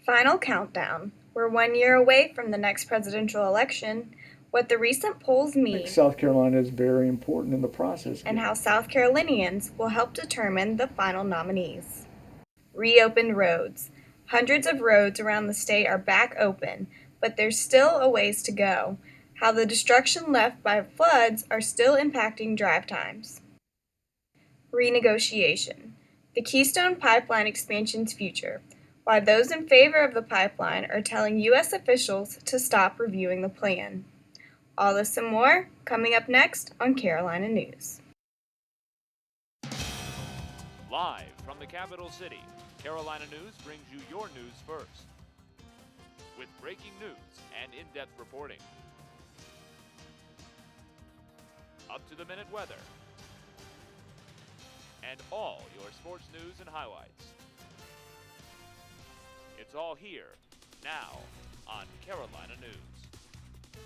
Final countdown. We're 1 year away from the next presidential election. What the recent polls mean, South Carolina is very important in the process, and how South Carolinians will help determine the final nominees. Reopened roads. Hundreds of roads around the state are back open, but there's still a ways to go. How the destruction left by floods are still impacting drive times. Renegotiation. The Keystone Pipeline expansion's future. Why those in favor of the pipeline are telling U.S. officials to stop reviewing the plan. All this and more coming up next on Carolina News. Live from the capital city, Carolina News brings you your news first. With breaking news and in-depth reporting. Up-to-the-minute weather. And all your sports news and highlights. It's all here, now, on Carolina News.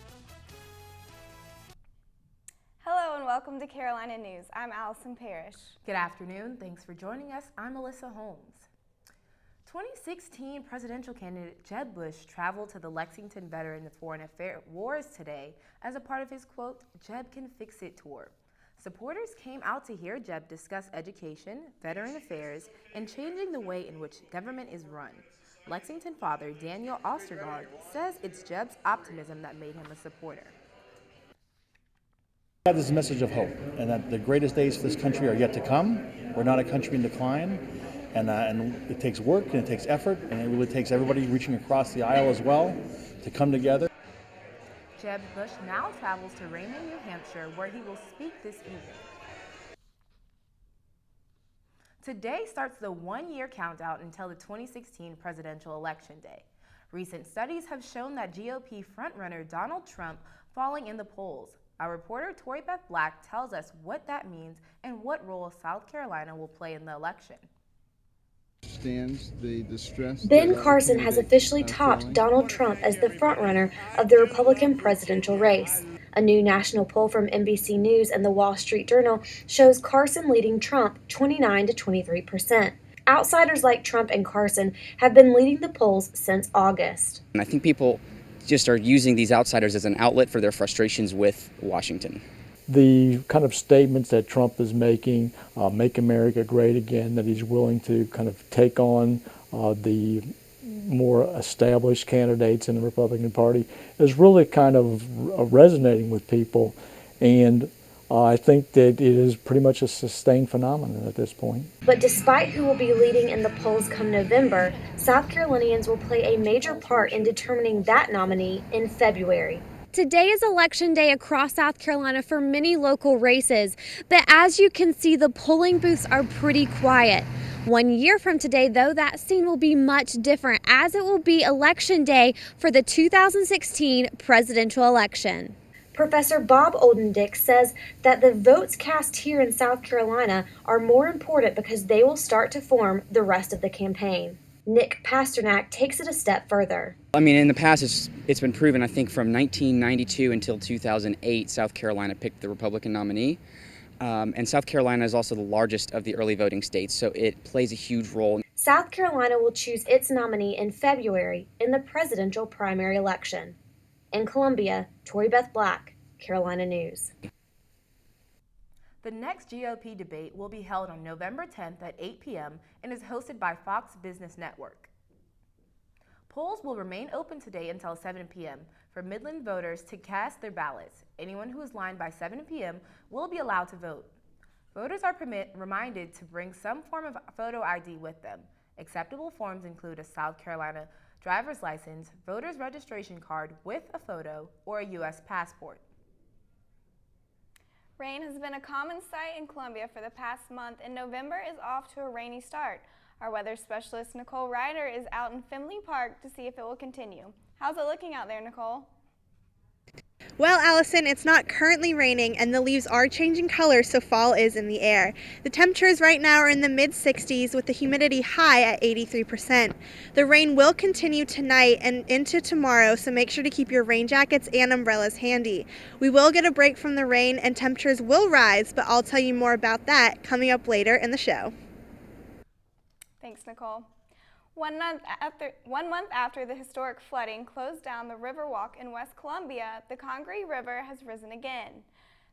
Hello and welcome to Carolina News. I'm Allison Parrish. Good afternoon. Thanks for joining us. I'm Melissa Holmes. 2016 presidential candidate Jeb Bush traveled to the Lexington Veteran Foreign Affairs Wars today as a part of his, quote, Jeb Can Fix It tour. Supporters came out to hear Jeb discuss education, veteran affairs, and changing the way in which government is run. Lexington father Daniel Ostergaard says it's Jeb's optimism that made him a supporter. This is a message of hope, and that the greatest days for this country are yet to come. We're not a country in decline, and it takes work and it takes effort, and it really takes everybody reaching across the aisle as well to come together. Jeb Bush now travels to Raymond, New Hampshire, where he will speak this evening. Today starts the 1-year countdown until the 2016 presidential election day. Recent studies have shown that GOP frontrunner Donald Trump falling in the polls. Our reporter Tori Beth Black tells us what that means and what role South Carolina will play in the election. Ben Carson has officially topped Donald Trump as the frontrunner of the Republican presidential race. A new national poll from NBC News and the Wall Street Journal shows Carson leading Trump 29 to 23%. Outsiders like Trump and Carson have been leading the polls since August. And I think people just are using these outsiders as an outlet for their frustrations with Washington. The kind of statements that Trump is making, make America great again, that he's willing to kind of take on the more established candidates in the Republican Party, is really kind of resonating with people. And I think that it is pretty much a sustained phenomenon at this point. But despite who will be leading in the polls come November, South Carolinians will play a major part in determining that nominee in February. Today is election day across South Carolina for many local races, but as you can see, the polling booths are pretty quiet. 1 year from today, though, that scene will be much different, as it will be election day for the 2016 presidential election. Professor Bob Oldendick says that the votes cast here in South Carolina are more important because they will start to form the rest of the campaign. Nick Pasternak takes it a step further. I mean, in the past, it's been proven, I think, from 1992 until 2008, South Carolina picked the Republican nominee. And South Carolina is also the largest of the early voting states, so it plays a huge role. South Carolina will choose its nominee in February in the presidential primary election. In Columbia, Tori Beth Black, Carolina News. The next GOP debate will be held on November 10th at 8 p.m. and is hosted by Fox Business Network. Polls will remain open today until 7 p.m. for Midland voters to cast their ballots. Anyone who is lined by 7 p.m. will be allowed to vote. Voters are reminded to bring some form of photo ID with them. Acceptable forms include a South Carolina driver's license, voter's registration card with a photo, or a U.S. passport. Rain has been a common sight in Columbia for the past month, and November is off to a rainy start. Our weather specialist Nicole Ryder is out in Finley Park to see if it will continue. How's it looking out there, Nicole? Well, Allison, it's not currently raining and the leaves are changing color, so fall is in the air. The temperatures right now are in the mid-60s with the humidity high at 83%. The rain will continue tonight and into tomorrow, so make sure to keep your rain jackets and umbrellas handy. We will get a break from the rain and temperatures will rise, but I'll tell you more about that coming up later in the show. Thanks, Nicole. 1 month after the historic flooding closed down the Riverwalk in West Columbia, the Congaree River has risen again.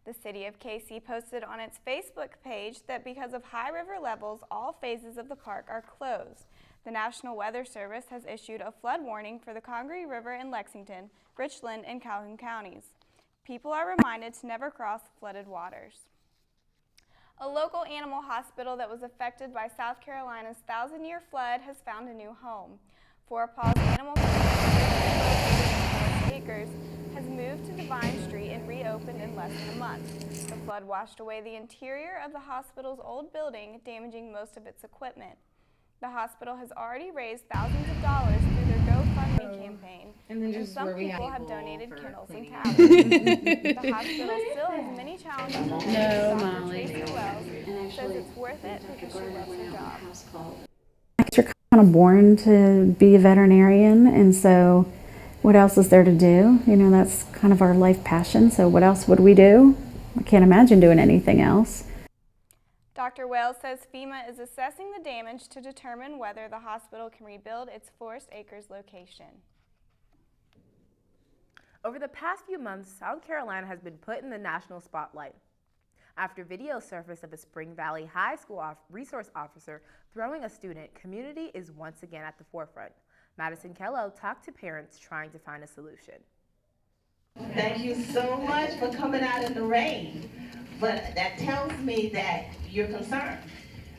The city of KC posted on its Facebook page that because of high river levels, all phases of the park are closed. The National Weather Service has issued a flood warning for the Congaree River in Lexington, Richland, and Calhoun counties. People are reminded to never cross flooded waters. A local animal hospital that was affected by South Carolina's 1,000-year flood has found a new home. Four Paws Animal Care Acres has moved to Divine Street and reopened in less than a month. The flood washed away the interior of the hospital's old building, damaging most of its equipment. The hospital has already raised thousands of dollars through their GoFundMe campaign, and some people have donated kennels and towels. The hospital still has many challenges. Dr. Tracy Wells says it's worth it because she loves her job. You're kind of born to be a veterinarian, and so what else is there to do? You know, that's kind of our life passion, so what else would we do? I can't imagine doing anything else. Dr. Wells says FEMA is assessing the damage to determine whether the hospital can rebuild its Forest Acres location. Over the past few months, South Carolina has been put in the national spotlight after video surfaced of a Spring Valley High School resource officer throwing a student. Community is once again at the forefront. Madison Kello talked to parents trying to find a solution. Thank you so much for coming out in the rain. But that tells me that you're concerned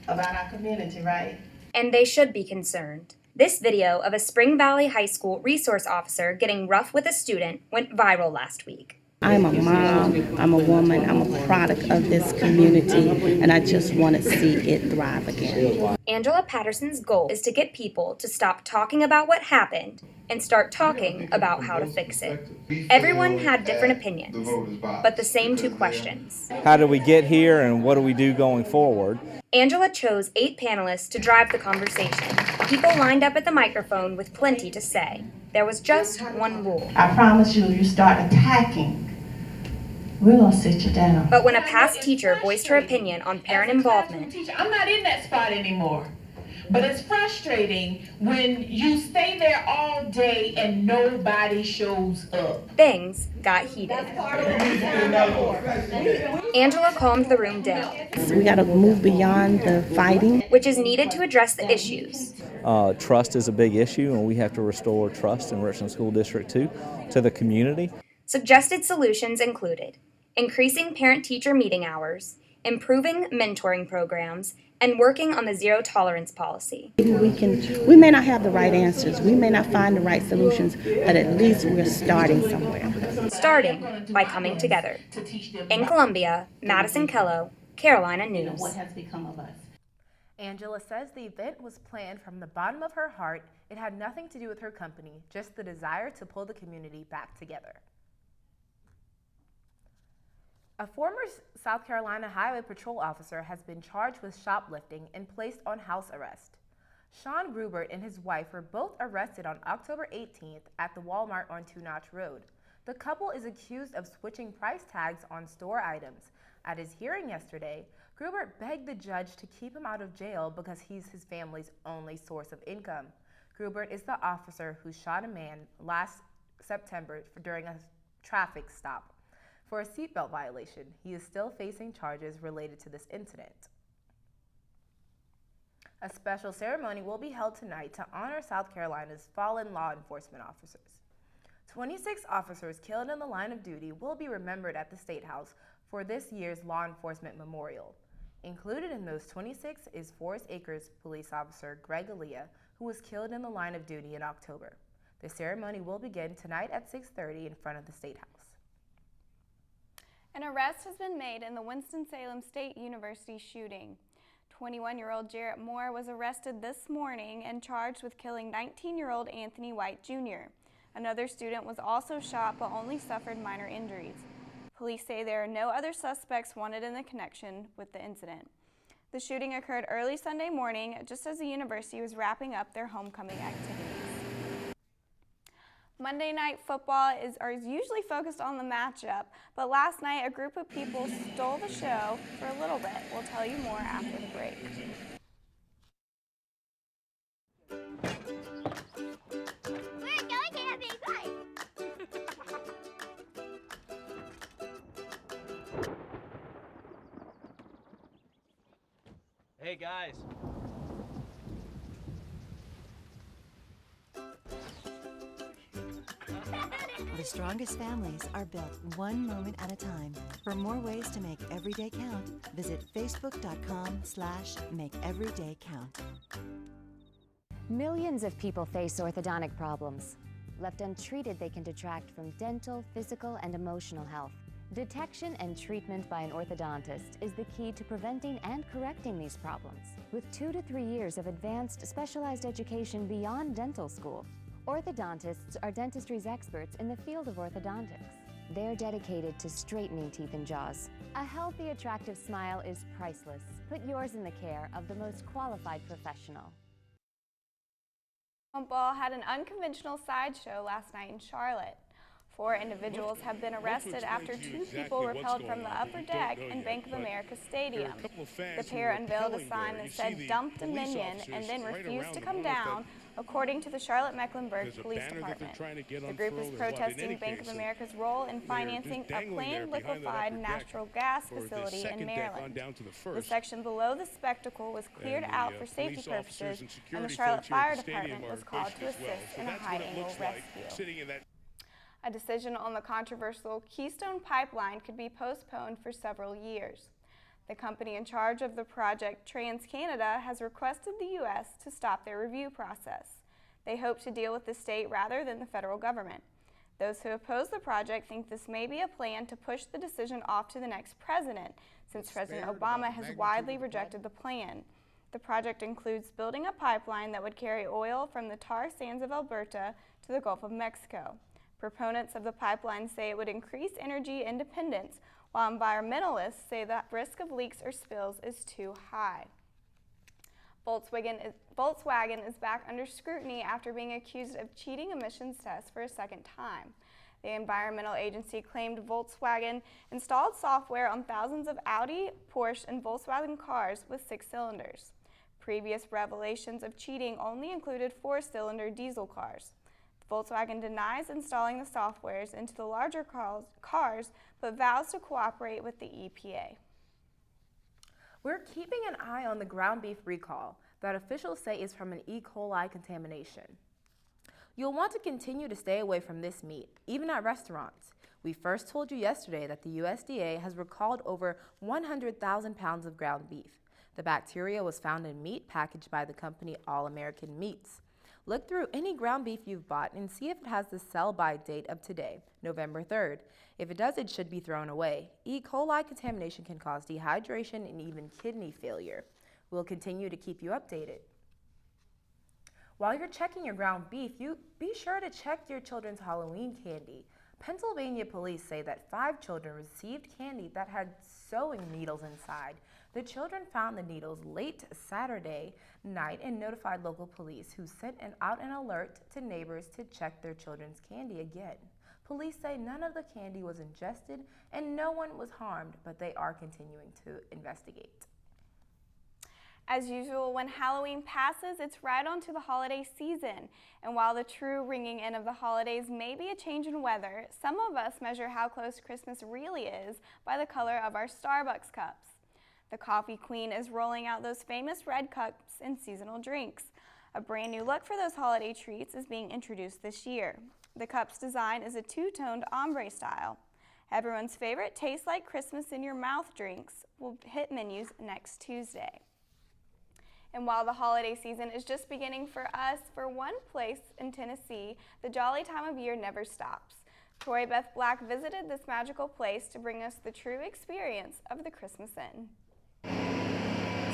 about our community, right? And they should be concerned. This video of a Spring Valley High School resource officer getting rough with a student went viral last week. I'm a mom, I'm a woman, I'm a product of this community, and I just want to see it thrive again. Angela Patterson's goal is to get people to stop talking about what happened and start talking about how to fix it. Everyone had different opinions, but the same two questions. How did we get here and what do we do going forward? Angela chose 8 panelists to drive the conversation. People lined up at the microphone with plenty to say. There was just one rule. I promise you, if you start attacking, we're going to sit you down. But when a past teacher voiced her opinion on parent involvement, I'm not in that spot anymore. But it's frustrating when you stay there all day and nobody shows up. Things got heated. Angela calmed the room down. We got to move beyond the fighting, which is needed to address the issues. Trust is a big issue, and we have to restore trust in Richland School District 2 to the community. Suggested solutions included increasing parent-teacher meeting hours, improving mentoring programs, and working on the zero tolerance policy. We may not have the right answers, we may not find the right solutions, but at least we're starting somewhere. Starting by coming together. In Columbia, Madison Kello, Carolina News. What has become of us? Angela says the event was planned from the bottom of her heart. It had nothing to do with her company, just the desire to pull the community back together. A former South Carolina Highway Patrol officer has been charged with shoplifting and placed on house arrest. Sean Grubert and his wife were both arrested on October 18th at the Walmart on Two Notch Road. The couple is accused of switching price tags on store items. At his hearing yesterday, Grubert begged the judge to keep him out of jail because he's his family's only source of income. Grubert is the officer who shot a man last September during a traffic stop for a seatbelt violation. He is still facing charges related to this incident. A special ceremony will be held tonight to honor South Carolina's fallen law enforcement officers. 26 officers killed in the line of duty will be remembered at the State House for this year's Law Enforcement Memorial. Included in those 26 is Forest Acres police officer Greg Aaliyah, who was killed in the line of duty in October. The ceremony will begin tonight at 6:30 in front of the State House. An arrest has been made in the Winston-Salem State University shooting. 21-year-old Jarrett Moore was arrested this morning and charged with killing 19-year-old Anthony White Jr. Another student was also shot but only suffered minor injuries. Police say there are no other suspects wanted in the connection with the incident. The shooting occurred early Sunday morning just as the university was wrapping up their homecoming activities. Monday night football is usually focused on the matchup, but last night a group of people stole the show for a little bit. We'll tell you more after the break. hey guys. The strongest families are built one moment at a time. For more ways to make every day count, visit facebook.com/makeeverydaycount. Millions of people face orthodontic problems. Left untreated, they can detract from dental, physical, and emotional health. Detection and treatment by an orthodontist is the key to preventing and correcting these problems. With 2 to 3 years of advanced specialized education beyond dental school, orthodontists are dentistry's experts in the field of orthodontics. They're dedicated to straightening teeth and jaws. A healthy, attractive smile is priceless. Put yours in the care of the most qualified professional. Football had an unconventional sideshow last night in Charlotte. 4 individuals have been arrested after 2 people repelled from the upper deck in Bank of America Stadium. The pair unveiled a sign that said "Dump Dominion" and then refused to come down, according to the Charlotte-Mecklenburg Police Department. The group is protesting Bank of America's role in financing a planned liquefied natural gas facility in Maryland. The section below the spectacle was cleared out for safety purposes, and the Charlotte Fire Department was called to assist in a high-angle rescue. A decision on the controversial Keystone Pipeline could be postponed for several years. The company in charge of the project, TransCanada, has requested the U.S. to stop their review process. They hope to deal with the state rather than the federal government. Those who oppose the project think this may be a plan to push the decision off to the next president, since President Obama has widely rejected the plan. The project includes building a pipeline that would carry oil from the tar sands of Alberta to the Gulf of Mexico. Proponents of the pipeline say it would increase energy independence, while environmentalists say the risk of leaks or spills is too high. Volkswagen is back under scrutiny after being accused of cheating emissions tests for a second time. The environmental agency claimed Volkswagen installed software on thousands of Audi, Porsche, and Volkswagen cars with 6 cylinders. Previous revelations of cheating only included 4-cylinder diesel cars. Volkswagen denies installing the softwares into the larger cars, but vows to cooperate with the EPA. We're keeping an eye on the ground beef recall that officials say is from an E. coli contamination. You'll want to continue to stay away from this meat, even at restaurants. We first told you yesterday that the USDA has recalled over 100,000 pounds of ground beef. The bacteria was found in meat packaged by the company All American Meats. Look through any ground beef you've bought and see if it has the sell-by date of today, November 3rd. If it does, it should be thrown away. E. coli contamination can cause dehydration and even kidney failure. We'll continue to keep you updated. While you're checking your ground beef, you be sure to check your children's Halloween candy. Pennsylvania police say that 5 children received candy that had sewing needles inside. The children found the needles late Saturday night and notified local police, who sent out an alert to neighbors to check their children's candy again. Police say none of the candy was ingested and no one was harmed, but they are continuing to investigate. As usual, when Halloween passes, it's right on to the holiday season. And while the true ringing in of the holidays may be a change in weather, some of us measure how close Christmas really is by the color of our Starbucks cups. The coffee queen is rolling out those famous red cups in seasonal drinks. A brand new look for those holiday treats is being introduced this year. The cup's design is a 2-toned ombre style. Everyone's favorite Taste Like Christmas in Your Mouth drinks will hit menus next Tuesday. And while the holiday season is just beginning for us, for one place in Tennessee, the jolly time of year never stops. Tori Beth Black visited this magical place to bring us the true experience of the Christmas Inn.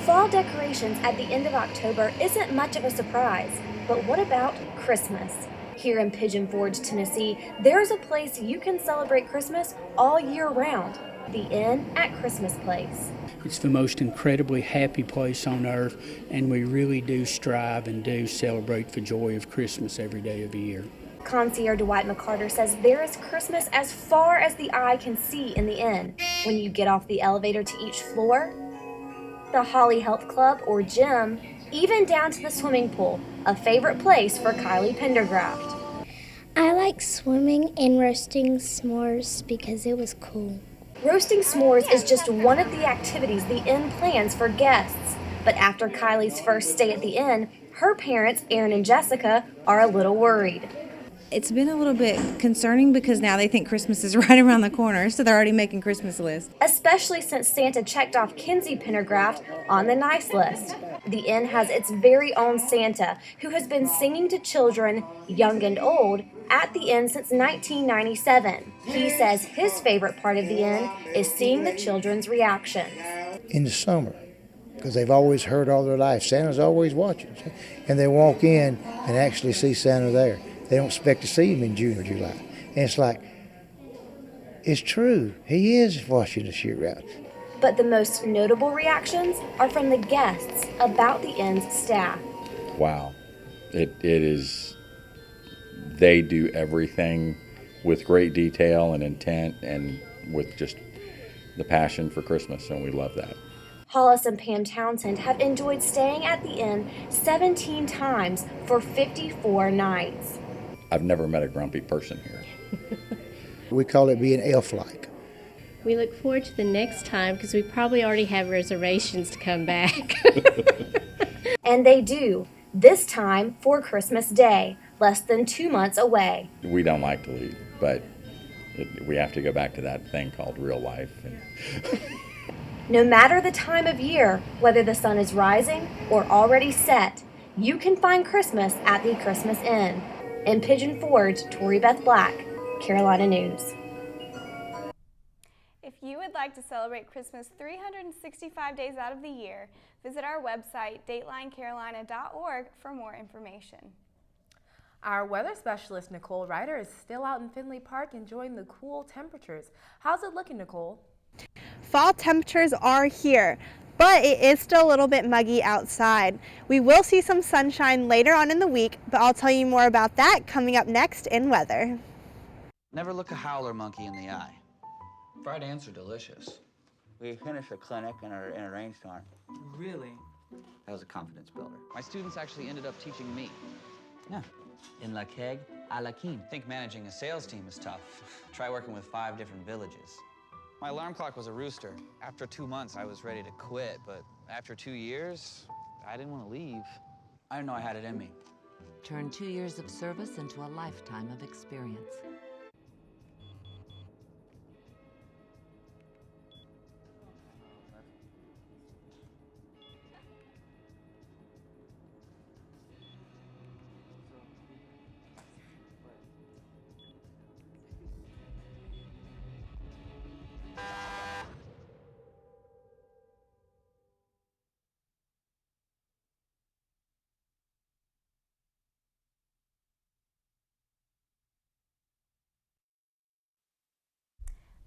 Fall decorations at the end of October isn't much of a surprise, but what about Christmas? Here in Pigeon Forge, Tennessee, there's a place you can celebrate Christmas all year round, the Inn at Christmas Place. It's the most incredibly happy place on earth, and we really do strive and do celebrate the joy of Christmas every day of the year. Concierge Dwight McCarter says there is Christmas as far as the eye can see in the inn. When you get off the elevator to each floor, the Holly Health Club or gym, even down to the swimming pool, a favorite place for Kylie Pendergraft. I like swimming and roasting s'mores because it was cool. Roasting s'mores is just one of the activities the inn plans for guests. But after Kylie's first stay at the inn, her parents, Aaron and Jessica, are a little worried. It's been a little bit concerning because now they think Christmas is right around the corner, so they're already making Christmas lists. Especially since Santa checked off Kenzie Pendergraft on the nice list. The inn has its very own Santa, who has been singing to children, young and old, at the inn since 1997. He says his favorite part of the inn is seeing the children's reactions. In the summer, because they've always heard all their life, Santa's always watching. And they walk in and actually see Santa there. They don't expect to see him in June or July. And it's like, it's true. He is watching us year-round. But the most notable reactions are from the guests about the inn's staff. Wow. It is, they do everything with great detail and intent and with just the passion for Christmas, and we love that. Hollis and Pam Townsend have enjoyed staying at the inn 17 times for 54 nights. I've never met a grumpy person here. We call it being elf-like. We look forward to the next time because we probably already have reservations to come back. And they do, this time for Christmas Day, less than 2 months away. We don't like to leave, but we have to go back to that thing called real life. No matter the time of year, whether the sun is rising or already set, you can find Christmas at the Christmas Inn. In Pigeon Forge, Tori Beth Black, Carolina News. If you would like to celebrate Christmas 365 days out of the year, visit our website, datelinecarolina.org, for more information. Our weather specialist, Nicole Ryder, is still out in Findlay Park enjoying the cool temperatures. How's it looking, Nicole? Fall temperatures are here, but it is still a little bit muggy outside. We will see some sunshine later on in the week, but I'll tell you more about that coming up next in weather. Never look a howler monkey in the eye. Fried ants are delicious. We finished a clinic in a rainstorm. Really? That was a confidence builder. My students actually ended up teaching me. Yeah. In La Keg, à la Keen. Think managing a sales team is tough. Try working with 5 different villages. My alarm clock was a rooster. After 2 months, I was ready to quit, but after 2 years, I didn't want to leave. I didn't know I had it in me. Turn 2 years of service into a lifetime of experience.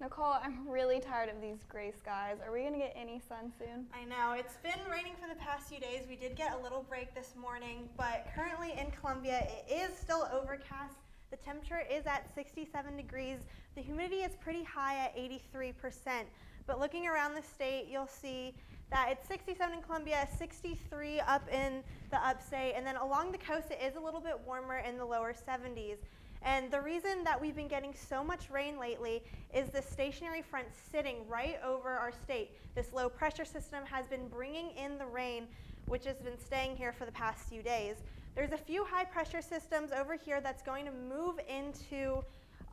Nicole, I'm really tired of these gray skies. Are we going to get any sun soon? I know. It's been raining for the past few days. We did get a little break this morning, but currently in Columbia, it is still overcast. The temperature is at 67 degrees. The humidity is pretty high at 83%. But looking around the state, you'll see that it's 67 in Columbia, 63 up in the upstate, and then along the coast, it is a little bit warmer in the lower 70s. And the reason that we've been getting so much rain lately is the stationary front sitting right over our state. This low pressure system has been bringing in the rain, which has been staying here for the past few days. There's a few high pressure systems over here that's going to move into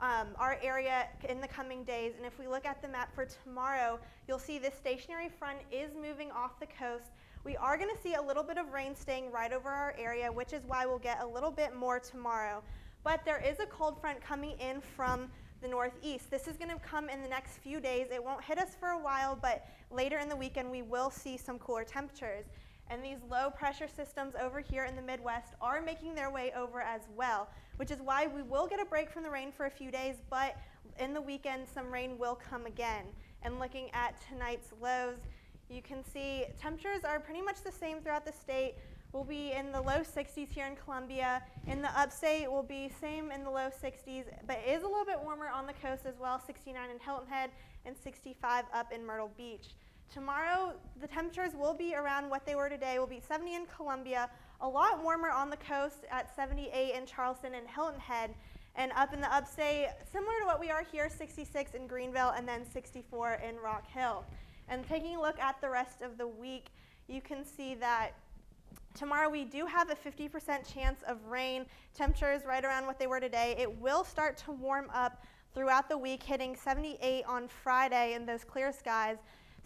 our area in the coming days. And if we look at the map for tomorrow, you'll see this stationary front is moving off the coast. We are going to see a little bit of rain staying right over our area, which is why we'll get a little bit more tomorrow. But there is a cold front coming in from the northeast. This is going to come in the next few days. It won't hit us for a while, but later in the weekend we will see some cooler temperatures. And these low pressure systems over here in the Midwest are making their way over as well, which is why we will get a break from the rain for a few days, but in the weekend some rain will come again. And looking at tonight's lows, you can see temperatures are pretty much the same throughout the state. We'll be in the low 60s here in Columbia. In the upstate, we'll be same in the low 60s, but it is a little bit warmer on the coast as well, 69 in Hilton Head and 65 up in Myrtle Beach. Tomorrow, the temperatures will be around what they were today. We'll be 70 in Columbia, a lot warmer on the coast at 78 in Charleston and Hilton Head, and up in the upstate, similar to what we are here, 66 in Greenville and then 64 in Rock Hill. And taking a look at the rest of the week, you can see that tomorrow we do have a 50% chance of rain. Temperatures right around what they were today. It will start to warm up throughout the week, hitting 78 on Friday in those clear skies.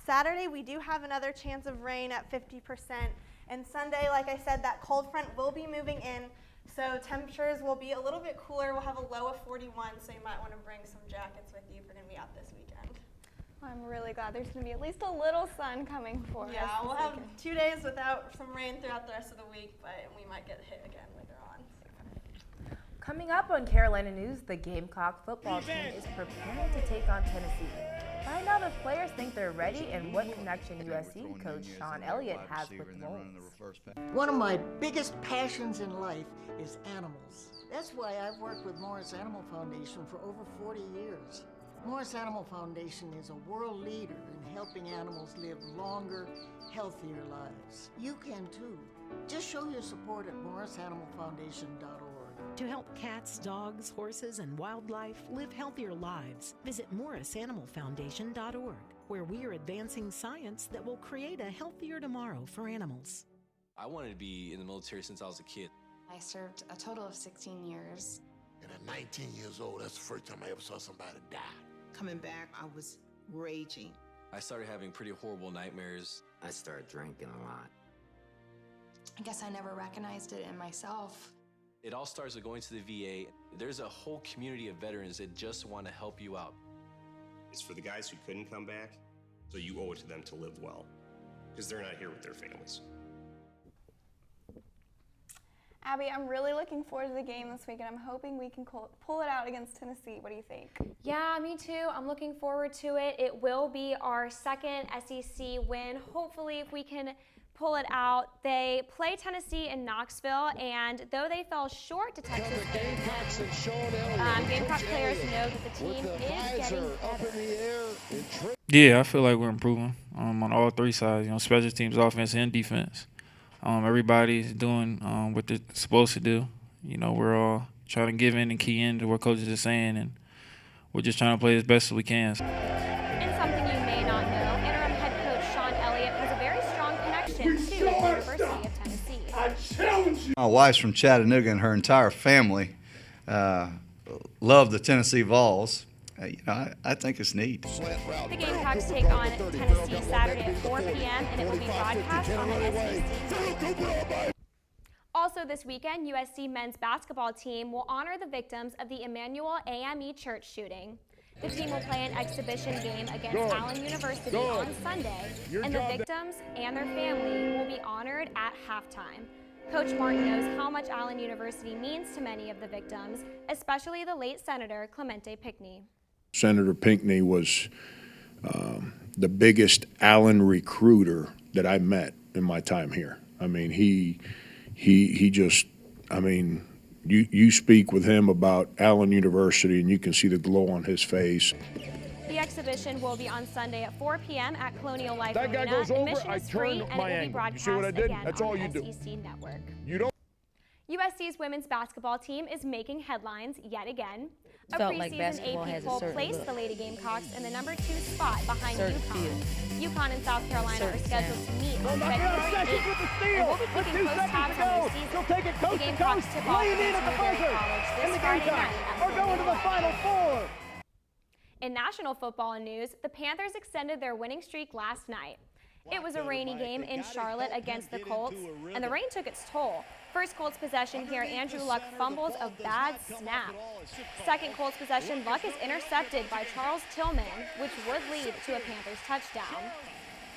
Saturday, we do have another chance of rain at 50%. And Sunday, like I said, that cold front will be moving in, so temperatures will be a little bit cooler. We'll have a low of 41, so you might want to bring some jackets with you if you're going to be out this weekend. I'm really glad there's going to be at least a little sun coming for us. Yeah, we'll have 2 days without some rain throughout the rest of the week, but we might get hit again later on. Coming up on Carolina News, the Gamecock football team is preparing to take on Tennessee. Find out if players think they're ready and what connection USC coach Sean Elliott has with the Wolves. One of my biggest passions in life is animals. That's why I've worked with Morris Animal Foundation for over 40 years. Morris Animal Foundation is a world leader in helping animals live longer, healthier lives. You can too. Just show your support at morrisanimalfoundation.org. To help cats, dogs, horses, and wildlife live healthier lives, visit morrisanimalfoundation.org, where we are advancing science that will create a healthier tomorrow for animals. I wanted to be in the military since I was a kid. I served a total of 16 years. And at 19 years old, that's the first time I ever saw somebody die. Coming back, I was raging. I started having pretty horrible nightmares. I started drinking a lot. I guess I never recognized it in myself. It all starts with going to the VA. There's a whole community of veterans that just want to help you out. It's for the guys who couldn't come back, so you owe it to them to live well, because they're not here with their families. Abby, I'm really looking forward to the game this week, and I'm hoping we can pull it out against Tennessee. What do you think? Yeah, me too. I'm looking forward to it. It will be our second SEC win. Hopefully, if we can pull it out. They play Tennessee in Knoxville, and though they fell short to Texas A&M, Gamecock players know that the team is getting better. Yeah, I feel like we're improving on all three sides. You know, special teams, offense, and defense. Everybody's doing what they're supposed to do. You know, we're all trying to give in and key in to what coaches are saying, and we're just trying to play as best as we can. And something you may not know, interim head coach Sean Elliott has a very strong connection to the University of Tennessee. I challenge you. My wife's from Chattanooga, and her entire family love the Tennessee Vols. I think it's neat. The Gamecocks take on Tennessee Saturday at 4 p.m. and it will be broadcast on the SEC. Also this weekend, USC men's basketball team will honor the victims of the Emmanuel AME church shooting. The team will play an exhibition game against Allen University on Sunday, and the victims and their family will be honored at halftime. Coach Martin knows how much Allen University means to many of the victims, especially the late Senator Clemente Pinckney. Senator Pinckney was the biggest Allen recruiter that I met in my time here. I mean, he just, I mean, you speak with him about Allen University and you can see the glow on his face. The exhibition will be on Sunday at 4 p.m. at Colonial Life That Arena. guy goes over, Admission is free, and it will be broadcast again That's on all the you do. SEC Network. You don't. USC's women's basketball team is making headlines yet again. A Felt like preseason basketball AP has a poll certain placed look. the Lady Gamecocks in the #2 spot behind Certain UConn. UConn and South Carolina are Certain scheduled to meet on back February to the 8th. with the And steal. we'll be With keeping 2 close seconds tabs to on go. the season. She'll take it coast The to Gamecocks coast, tip off laying in against at the Newberry buzzer. College And this the Friday Gamecocks night at are going to the Final Four. In national football news, the Panthers extended their winning streak last night. It was a rainy game in Charlotte against the Colts, and the rain took its toll. First Colts possession here, Andrew Luck fumbles a bad snap. Second Colts possession, Luck is intercepted by Charles Tillman, which would lead to a Panthers touchdown.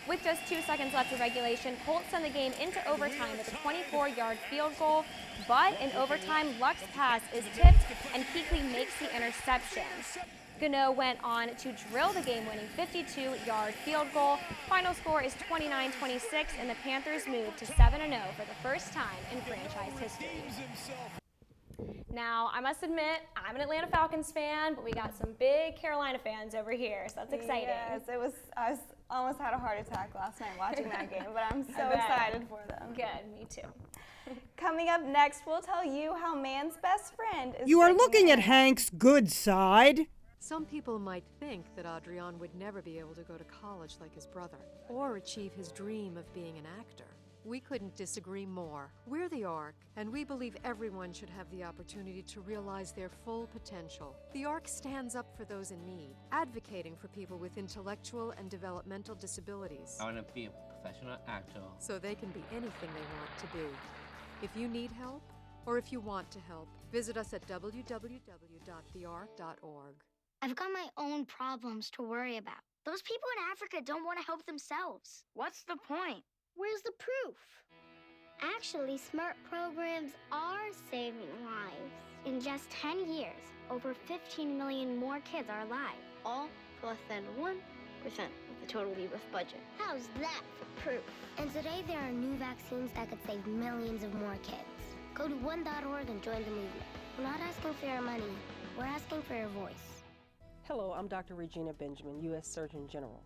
With just 2 seconds left of regulation, Colts send the game into overtime with a 24-yard field goal, but in overtime, Luck's pass is tipped and Kuechly makes the interception. Gano went on to drill the game-winning 52-yard field goal. Final score is 29-26, and the Panthers move to 7-0 for the first time in franchise history. Now, I must admit, I'm an Atlanta Falcons fan, but we got some big Carolina fans over here, so that's exciting. Yes, I almost had a heart attack last night watching that game, but I'm so excited for them. Good, me too. Coming up next, we'll tell you how man's best friend is You are breaking looking the at Hank's good side. Some people might think that Adrian would never be able to go to college like his brother, or achieve his dream of being an actor. We couldn't disagree more. We're the ARC, and we believe everyone should have the opportunity to realize their full potential. The ARC stands up for those in need, advocating for people with intellectual and developmental disabilities. I want to be a professional actor. So they can be anything they want to be. If you need help, or if you want to help, visit us at www.thearc.org. I've got my own problems to worry about. Those people in Africa don't want to help themselves. What's the point? Where's the proof? Actually, SMART programs are saving lives. In just 10 years, over 15 million more kids are alive. All for less than 1% of the total U.S. budget. How's that for proof? And today there are new vaccines that could save millions of more kids. Go to one.org and join the movement. We're not asking for your money. We're asking for your voice. Hello, I'm Dr. Regina Benjamin, U.S. Surgeon General.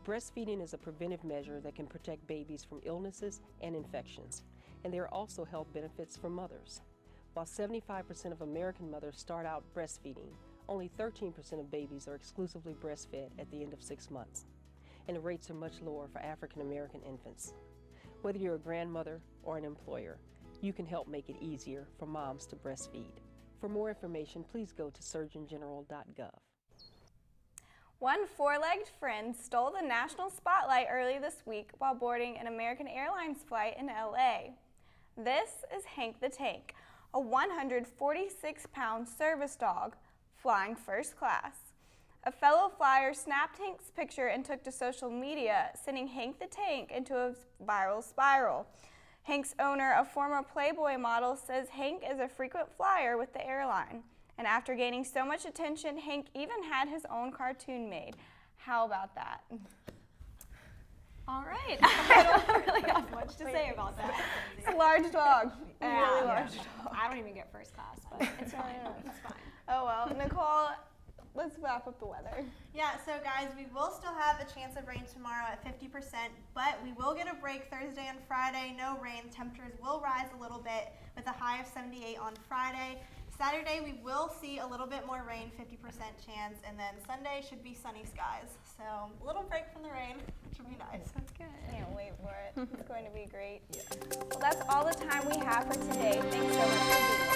Breastfeeding is a preventive measure that can protect babies from illnesses and infections, and there are also health benefits for mothers. While 75% of American mothers start out breastfeeding, only 13% of babies are exclusively breastfed at the end of 6 months, and the rates are much lower for African American infants. Whether you're a grandmother or an employer, you can help make it easier for moms to breastfeed. For more information, please go to surgeongeneral.gov. One four-legged friend stole the national spotlight early this week while boarding an American Airlines flight in LA. This is Hank the Tank, a 146-pound service dog flying first class. A fellow flyer snapped Hank's picture and took to social media, sending Hank the Tank into a viral spiral. Hank's owner, a former Playboy model, says Hank is a frequent flyer with the airline. And after gaining so much attention, Hank even had his own cartoon made. How about that? All right. I don't really have much to say about that. It's a large dog. Yeah, Really large dog. I don't even get first class, but it's fine. It's fine. Oh well. Nicole, let's wrap up the weather. Yeah, so guys, we will still have a chance of rain tomorrow at 50%, but we will get a break Thursday and Friday. No rain. Temperatures will rise a little bit with a high of 78 on Friday. Saturday, we will see a little bit more rain, 50% chance, and then Sunday should be sunny skies. So a little break from the rain, which would be nice. That's good. Can't wait for it. It's going to be great. Yeah. Well, that's all the time we have for today. Thanks so much for being with us.